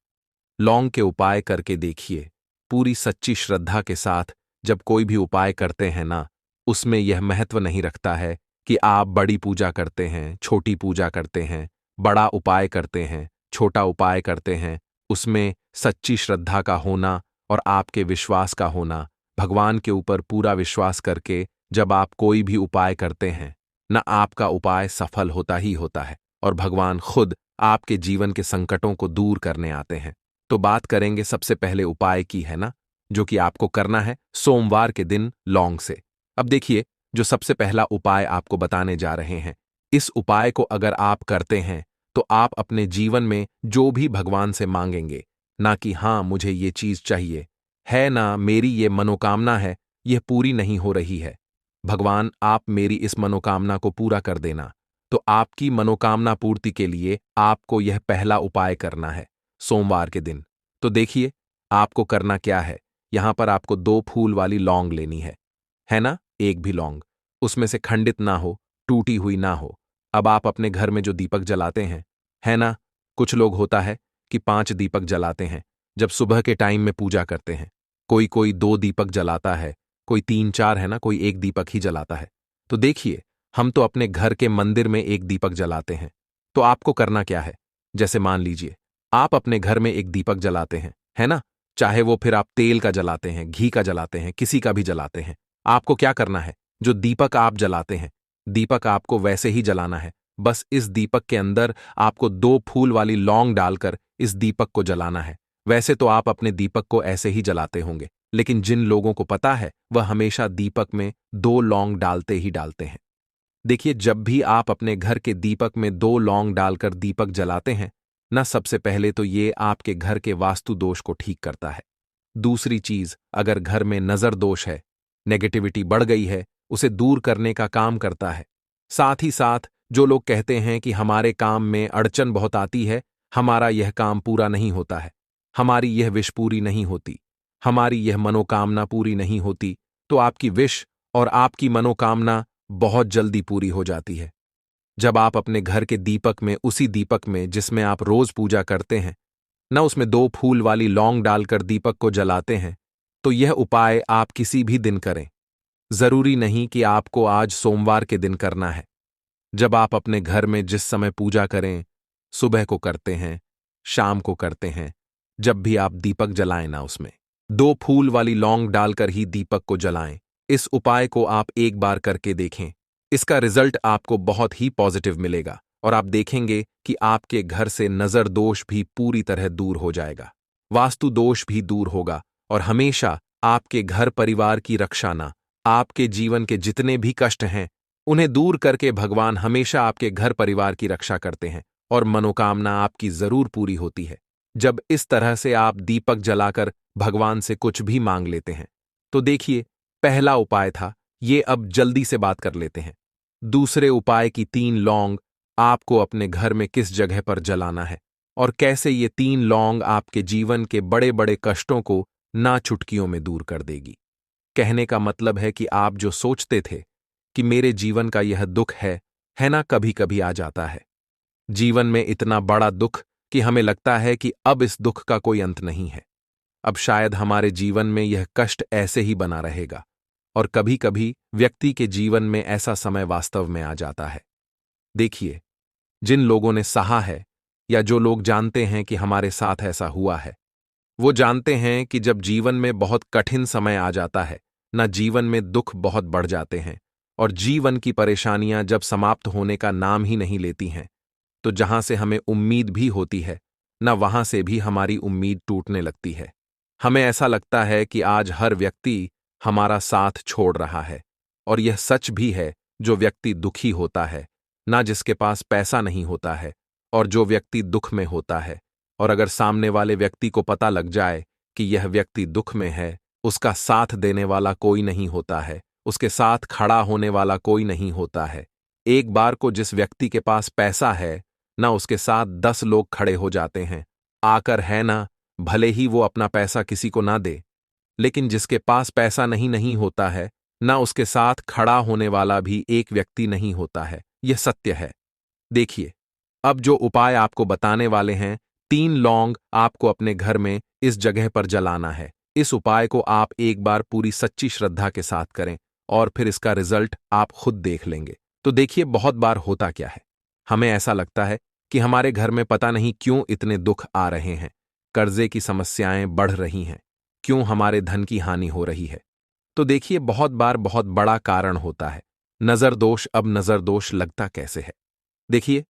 लौंग के उपाय करके देखिए। पूरी सच्ची श्रद्धा के साथ जब कोई भी उपाय करते हैं ना, उसमें यह महत्व नहीं रखता है कि आप बड़ी पूजा करते हैं, छोटी पूजा करते हैं, बड़ा उपाय करते हैं, छोटा उपाय करते हैं। उसमें सच्ची श्रद्धा का होना और आपके विश्वास का होना, भगवान के ऊपर पूरा विश्वास करके जब आप कोई भी उपाय करते हैं ना, आपका उपाय सफल होता ही होता है और भगवान खुद आपके जीवन के संकटों को दूर करने आते हैं। तो बात करेंगे सबसे पहले उपाय की, है ना, जो कि आपको करना है सोमवार के दिन लौंग से। अब देखिए, जो सबसे पहला उपाय आपको बताने जा रहे हैं, इस उपाय को अगर आप करते हैं तो आप अपने जीवन में जो भी भगवान से मांगेंगे, ना कि हाँ मुझे ये चीज चाहिए, है ना मेरी ये मनोकामना है, यह पूरी नहीं हो रही है, भगवान आप मेरी इस मनोकामना को पूरा कर देना। तो आपकी मनोकामना पूर्ति के लिए आपको यह पहला उपाय करना है सोमवार के दिन। तो देखिए, आपको करना क्या है, यहां पर आपको 2 फूल वाली लौंग लेनी है ना, एक भी लौंग उसमें से खंडित ना हो, टूटी हुई ना हो। अब आप अपने घर में जो दीपक जलाते हैं, है ना, कुछ लोग होता है कि 5 दीपक जलाते हैं जब सुबह के टाइम में पूजा करते हैं। कोई कोई 2 दीपक जलाता है, कोई 3-4, है ना, कोई 1 दीपक ही जलाता है। तो देखिए, हम तो अपने घर के मंदिर में 1 दीपक जलाते हैं। तो आपको करना क्या है, जैसे मान लीजिए आप अपने घर में 1 दीपक जलाते हैं, है ना, चाहे वो फिर आप तेल का जलाते हैं, घी का जलाते हैं, किसी का भी जलाते हैं। आपको क्या करना है, जो दीपक आप जलाते हैं, दीपक आपको वैसे ही जलाना है। बस इस दीपक के अंदर आपको 2 फूल वाली लौंग डालकर इस दीपक को जलाना है। वैसे तो आप अपने दीपक को ऐसे ही जलाते होंगे, लेकिन जिन लोगों को पता है वह हमेशा दीपक में 2 लौंग डालते ही डालते हैं। देखिए, जब भी आप अपने घर के दीपक में 2 लौंग डालकर दीपक जलाते हैं ना, सबसे पहले तो ये आपके घर के वास्तु दोष को ठीक करता है। दूसरी चीज, अगर घर में नजर दोष है, नेगेटिविटी बढ़ गई है, उसे दूर करने का काम करता है। साथ ही साथ जो लोग कहते हैं कि हमारे काम में अड़चन बहुत आती है, हमारा यह काम पूरा नहीं होता है, हमारी यह विश पूरी नहीं होती, हमारी यह मनोकामना पूरी नहीं होती, तो आपकी विश और आपकी मनोकामना बहुत जल्दी पूरी हो जाती है। जब आप अपने घर के दीपक में, उसी दीपक में जिसमें आप रोज पूजा करते हैं ना, उसमें 2 फूल वाली लौंग डालकर दीपक को जलाते हैं, तो यह उपाय आप किसी भी दिन करें। जरूरी नहीं कि आपको आज सोमवार के दिन करना है। जब आप अपने घर में जिस समय पूजा करें, सुबह को करते हैं, शाम को करते हैं, जब भी आप दीपक जलाएं ना, उसमें 2 फूल वाली लौंग डालकर ही दीपक को जलाएं। इस उपाय को आप एक बार करके देखें, इसका रिजल्ट आपको बहुत ही पॉजिटिव मिलेगा और आप देखेंगे कि आपके घर से नजर दोष भी पूरी तरह दूर हो जाएगा, वास्तु दोष भी दूर होगा और हमेशा आपके घर परिवार की रक्षा ना, आपके जीवन के जितने भी कष्ट हैं उन्हें दूर करके भगवान हमेशा आपके घर परिवार की रक्षा करते हैं और मनोकामना आपकी जरूर पूरी होती है, जब इस तरह से आप दीपक जलाकर भगवान से कुछ भी मांग लेते हैं। तो देखिए, पहला उपाय था ये, अब जल्दी से बात कर लेते हैं। दूसरे उपाय की 3 लौंग आपको अपने घर में किस जगह पर जलाना है और कैसे ये 3 लौंग आपके जीवन के बड़े बड़े कष्टों को ना चुटकियों में दूर कर देगी। कहने का मतलब है कि आप जो सोचते थे कि मेरे जीवन का यह दुख है ना, कभी कभी आ जाता है जीवन में इतना बड़ा दुख कि हमें लगता है कि अब इस दुख का कोई अंत नहीं है, अब शायद हमारे जीवन में यह कष्ट ऐसे ही बना रहेगा। और कभी कभी व्यक्ति के जीवन में ऐसा समय वास्तव में आ जाता है। देखिए, जिन लोगों ने सहा है, या जो लोग जानते हैं कि हमारे साथ ऐसा हुआ है, वो जानते हैं कि जब जीवन में बहुत कठिन समय आ जाता है, ना जीवन में दुख बहुत बढ़ जाते हैं, और जीवन की परेशानियां जब समाप्त होने का नाम ही नहीं लेती हैं, तो जहां से हमें उम्मीद भी होती है, ना वहां से भी हमारी उम्मीद टूटने लगती है। हमें ऐसा लगता है कि आज हर व्यक्ति हमारा साथ छोड़ रहा है, और यह सच भी है। जो व्यक्ति दुखी होता है, ना जिसके पास पैसा नहीं होता है, और जो व्यक्ति दुख में होता है, और अगर सामने वाले व्यक्ति को पता लग जाए कि यह व्यक्ति दुख में है, उसका साथ देने वाला कोई नहीं होता है, उसके साथ खड़ा होने वाला कोई नहीं होता है। एक बार को जिस व्यक्ति के पास पैसा है, ना उसके साथ 10 लोग खड़े हो जाते हैं, आकर है ना, भले ही वो अपना पैसा किसी को ना दे, लेकिन जिसके पास पैसा नहीं नहीं होता है, ना उसके साथ खड़ा होने वाला भी एक व्यक्ति नहीं होता है। यह सत्य है। देखिए, अब जो उपाय आपको बताने वाले हैं, 3 लौंग आपको अपने घर में इस जगह पर जलाना है। इस उपाय को आप एक बार पूरी सच्ची श्रद्धा के साथ करें, और फिर इसका रिजल्ट आप खुद देख लेंगे। तो देखिए, बहुत बार होता क्या है, हमें ऐसा लगता है कि हमारे घर में पता नहीं क्यों इतने दुख आ रहे हैं, कर्जे की समस्याएं बढ़ रही हैं, क्यों हमारे धन की हानि हो रही है। तो देखिए, बहुत बार बहुत बड़ा कारण होता है नजर दोष। अब नजर दोष लगता कैसे है? देखिए,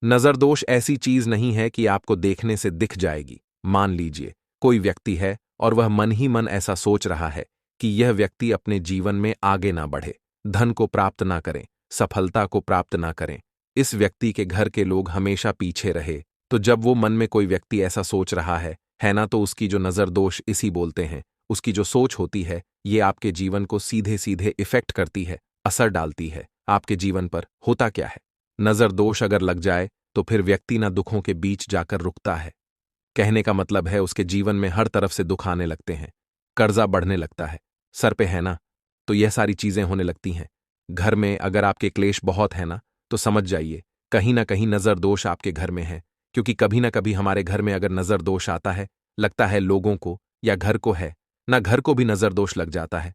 नजर दोष ऐसी चीज नहीं है कि आपको देखने से दिख जाएगी। मान लीजिए कोई व्यक्ति है और वह मन ही मन ऐसा सोच रहा है कि यह व्यक्ति अपने जीवन में आगे ना बढ़े, धन को प्राप्त ना करें, सफलता को प्राप्त ना करें, इस व्यक्ति के घर के लोग हमेशा पीछे रहे। तो जब वो मन में कोई व्यक्ति ऐसा सोच रहा है ना, तो उसकी जो नजर दोष इसी बोलते हैं, उसकी जो सोच होती है, ये आपके जीवन को सीधे सीधे इफेक्ट करती है, असर डालती है आपके जीवन पर। होता क्या है, नजर दोष अगर लग जाए तो फिर व्यक्ति ना दुखों के बीच जाकर रुकता है। कहने का मतलब है उसके जीवन में हर तरफ से दुख आने लगते हैं, कर्जा बढ़ने लगता है, सर पे है ना, तो यह सारी चीजें होने लगती हैं। घर में अगर आपके क्लेश बहुत है ना, तो समझ जाइए कहीं ना कहीं नजर दोष आपके घर में है। क्योंकि कभी ना कभी हमारे घर में अगर नजर दोष आता है, लगता है लोगों को या घर को है ना, घर को भी नजर दोष लग जाता है।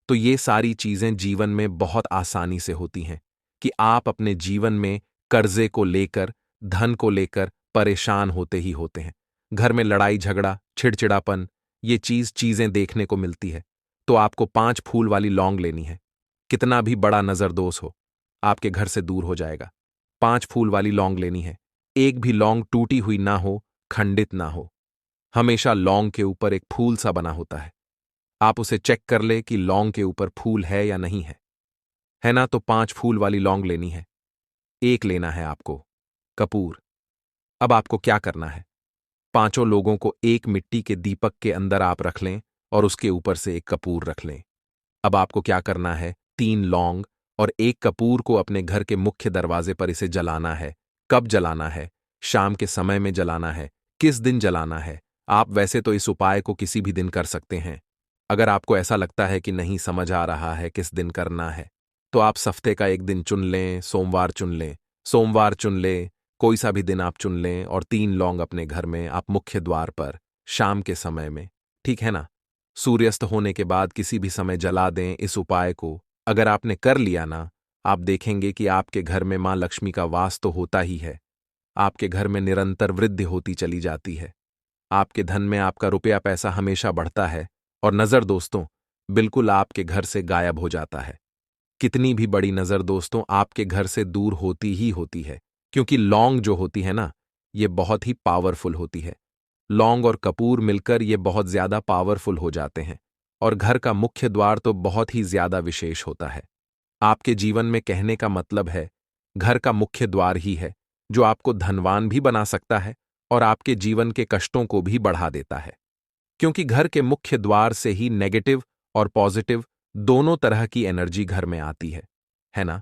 तो ये सारी चीजें जीवन में बहुत आसानी से होती हैं कि आप अपने जीवन में कर्जे को लेकर, धन को लेकर परेशान होते ही होते हैं। घर में लड़ाई झगड़ा, चिड़चिड़ापन, ये चीजें देखने को मिलती है। तो आपको 5 फूल वाली लौंग लेनी है। कितना भी बड़ा नजरदोष हो, आपके घर से दूर हो जाएगा। 5 फूल वाली लौंग लेनी है। एक भी लौंग टूटी हुई ना हो, खंडित ना हो। हमेशा लौंग के ऊपर एक फूल सा बना होता है। आप उसे चेक कर ले कि लौंग के ऊपर फूल है या नहीं है ना? तो 5 फूल वाली लौंग लेनी है। एक लेना है आपको कपूर। अब आपको क्या करना है, पांचों लोगों को एक मिट्टी के दीपक के अंदर आप रख लें और उसके ऊपर से एक कपूर रख लें। अब आपको क्या करना है, 3 लौंग और एक कपूर को अपने घर के मुख्य दरवाजे पर इसे जलाना है। कब जलाना है? शाम के समय में जलाना है। किस दिन जलाना है? आप वैसे तो इस उपाय को किसी भी दिन कर सकते हैं। अगर आपको ऐसा लगता है कि नहीं समझ आ रहा है किस दिन करना है, तो आप हफ्ते का एक दिन चुन लें, सोमवार चुन लें, सोमवार चुन लें, कोई सा भी दिन आप चुन लें, और 3 लौंग अपने घर में आप मुख्य द्वार पर शाम के समय में, ठीक है ना, सूर्यास्त होने के बाद किसी भी समय जला दें इस उपाय को। अगर आपने कर लिया ना, आप देखेंगे कि आपके घर में मां लक्ष्मी का वास तो होता ही है, आपके घर में निरंतर वृद्धि होती चली जाती है, आपके धन में आपका रुपया पैसा हमेशा बढ़ता है, और नजर दोस्तों बिल्कुल आपके घर से गायब हो जाता है। कितनी भी बड़ी नजर दोस्तों आपके घर से दूर होती ही होती है, क्योंकि लौंग जो होती है ना, ये बहुत ही पावरफुल होती है। लौंग और कपूर मिलकर ये बहुत ज्यादा पावरफुल हो जाते हैं, और घर का मुख्य द्वार तो बहुत ही ज्यादा विशेष होता है। आपके जीवन में कहने का मतलब है, घर का मुख्य द्वार ही है जो आपको धनवान भी बना सकता है और आपके जीवन के कष्टों को भी बढ़ा देता है। क्योंकि घर के मुख्य द्वार से ही नेगेटिव और पॉजिटिव दोनों तरह की एनर्जी घर में आती है ना?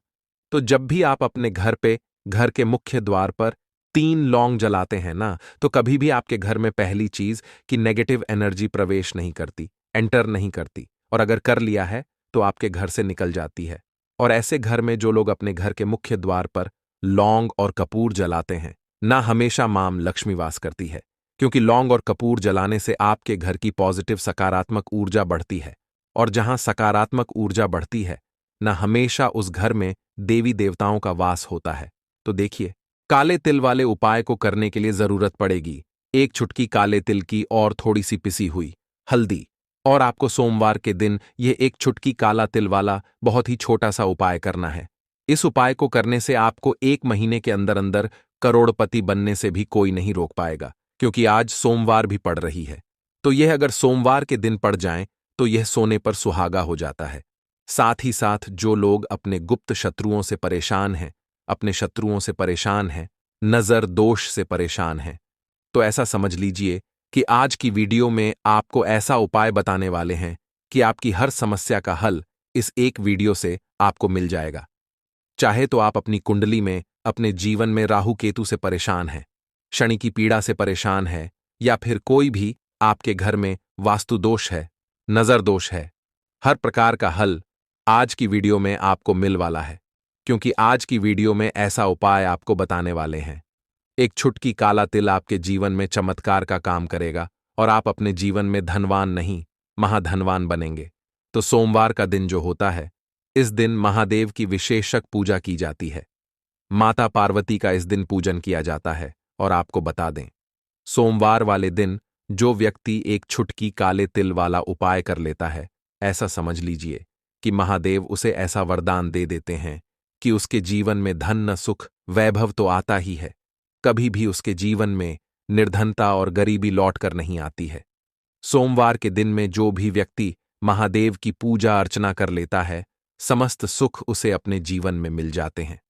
तो जब भी आप अपने घर पे, घर के मुख्य द्वार पर 3 लौंग जलाते हैं ना, तो कभी भी आपके घर में पहली चीज कि नेगेटिव एनर्जी प्रवेश नहीं करती, एंटर नहीं करती, और अगर कर लिया है तो आपके घर से निकल जाती है। और ऐसे घर में जो लोग अपने घर के मुख्य द्वार पर लौंग और कपूर जलाते हैं ना, हमेशा मां लक्ष्मी वास करती है। क्योंकि लौंग और कपूर जलाने से आपके घर की पॉजिटिव सकारात्मक ऊर्जा बढ़ती है, और जहां सकारात्मक ऊर्जा बढ़ती है ना, हमेशा उस घर में देवी देवताओं का वास होता है। तो देखिए, काले तिल वाले उपाय को करने के लिए जरूरत पड़ेगी एक चुटकी काले तिल की और थोड़ी सी पिसी हुई हल्दी। और आपको सोमवार के दिन यह एक चुटकी काला तिल वाला बहुत ही छोटा सा उपाय करना है। इस उपाय को करने से आपको 1 महीने के अंदर अंदर करोड़पति बनने से भी कोई नहीं रोक पाएगा, क्योंकि आज सोमवार भी पड़ रही है। तो यह अगर सोमवार के दिन पड़ जाए तो यह सोने पर सुहागा हो जाता है। साथ ही साथ जो लोग अपने गुप्त शत्रुओं से परेशान हैं, अपने शत्रुओं से परेशान हैं, नजर दोष से परेशान हैं, तो ऐसा समझ लीजिए कि आज की वीडियो में आपको ऐसा उपाय बताने वाले हैं कि आपकी हर समस्या का हल इस एक वीडियो से आपको मिल जाएगा। चाहे तो आप अपनी कुंडली में, अपने जीवन में राहु केतु से परेशान हैं, शनि की पीड़ा से परेशान है, या फिर कोई भी आपके घर में वास्तु दोष है, नजर दोष है, हर प्रकार का हल आज की वीडियो में आपको मिल वाला है। क्योंकि आज की वीडियो में ऐसा उपाय आपको बताने वाले हैं। एक चुटकी काला तिल आपके जीवन में चमत्कार का काम करेगा और आप अपने जीवन में धनवान नहीं, महाधनवान बनेंगे। तो सोमवार का दिन जो होता है, इस दिन महादेव की विशेषक पूजा की जाती है। माता पार्वती का इस दिन पूजन किया जाता है। और आपको बता दें, सोमवार वाले दिन जो व्यक्ति एक चुटकी काले तिल वाला उपाय कर लेता है, ऐसा समझ लीजिए कि महादेव उसे ऐसा वरदान दे देते हैं कि उसके जीवन में धन न सुख वैभव तो आता ही है, कभी भी उसके जीवन में निर्धनता और गरीबी लौट कर नहीं आती है। सोमवार के दिन में जो भी व्यक्ति महादेव की पूजा अर्चना कर लेता है, समस्त सुख उसे अपने जीवन में मिल जाते हैं।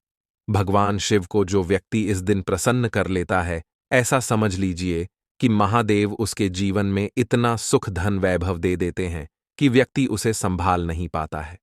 भगवान शिव को जो व्यक्ति इस दिन प्रसन्न कर लेता है, ऐसा समझ लीजिए कि महादेव उसके जीवन में इतना सुख धन वैभव दे देते हैं कि व्यक्ति उसे संभाल नहीं पाता है।